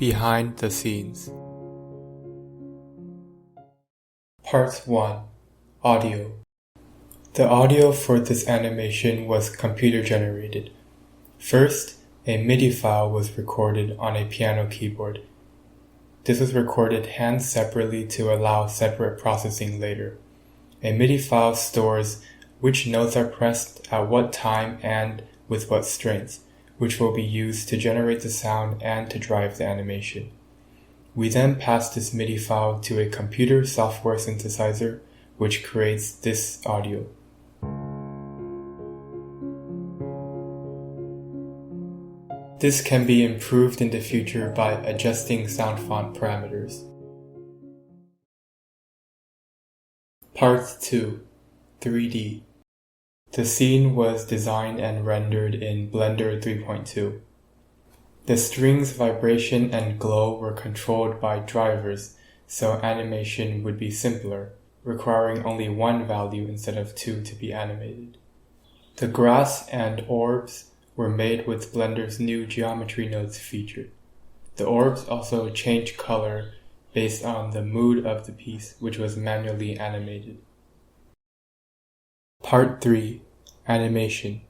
Behind the scenes. Part 1. Audio. The audio for this animation was computer generated. First, a MIDI file was recorded on a piano keyboard. This was recorded hand separately to allow separate processing later. A MIDI file stores which notes are pressed at what time and with what strings, which will be used to generate the sound and to drive the animation. We then pass this MIDI file to a computer software synthesizer, which creates this audio. This can be improved in the future by adjusting sound font parameters. Part 2. 3D. The scene was designed and rendered in Blender 3.2. The strings' vibration and glow were controlled by drivers, so animation would be simpler, requiring only one value instead of two to be animated. The grass and orbs were made with Blender's new geometry nodes feature. The orbs also change color based on the mood of the piece, which was manually animated. Part 3. Animation.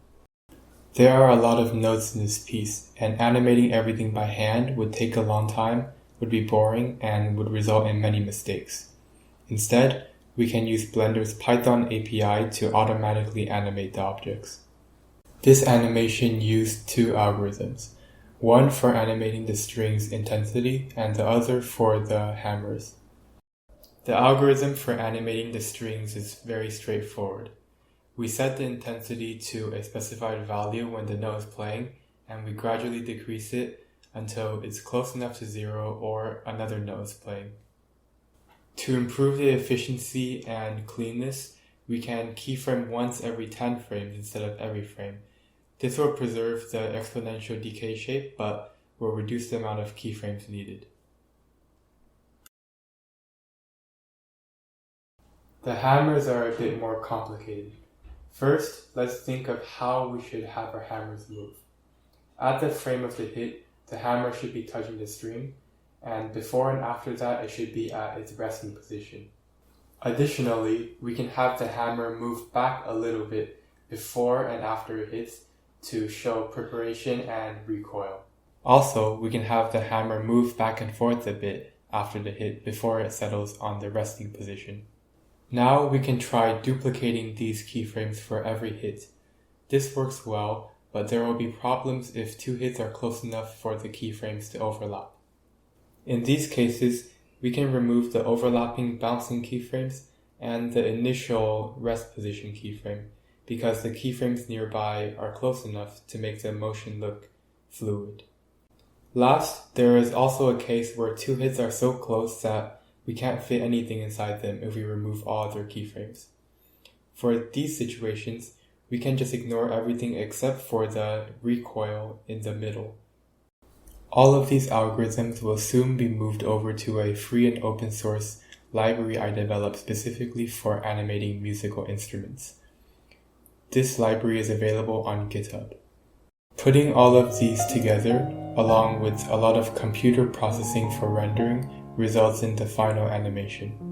There are a lot of notes in this piece, and animating everything by hand would take a long time, would be boring, and would result in many mistakes. Instead, we can use Blender's Python API to automatically animate the objects. This animation used two algorithms, one for animating the string's intensity and the other for the hammers. The algorithm for animating the strings is very straightforward. We set the intensity to a specified value when the note is playing, and we gradually decrease it until it's close enough to zero or another note is playing. To improve the efficiency and cleanness, we can keyframe once every 10 frames instead of every frame. This will preserve the exponential decay shape, but will reduce the amount of keyframes needed. The hammers are a bit more complicated. First, let's think of how we should have our hammers move. At the frame of the hit, the hammer should be touching the string, and before and after that, it should be at its resting position. Additionally, we can have the hammer move back a little bit before and after it hits to show preparation and recoil. Also, we can have the hammer move back and forth a bit after the hit before it settles on the resting position. Now we can try duplicating these keyframes for every hit. This works well, but there will be problems if two hits are close enough for the keyframes to overlap. In these cases, we can remove the overlapping bouncing keyframes and the initial rest position keyframe, because the keyframes nearby are close enough to make the motion look fluid. Last, there is also a case where two hits are so close that we can't fit anything inside them if we remove all their keyframes. For these situations, we can just ignore everything except for the recoil in the middle. All of these algorithms will soon be moved over to a free and open source library I developed specifically for animating musical instruments. This library is available on GitHub. Putting all of these together, along with a lot of computer processing for rendering, results in the final animation.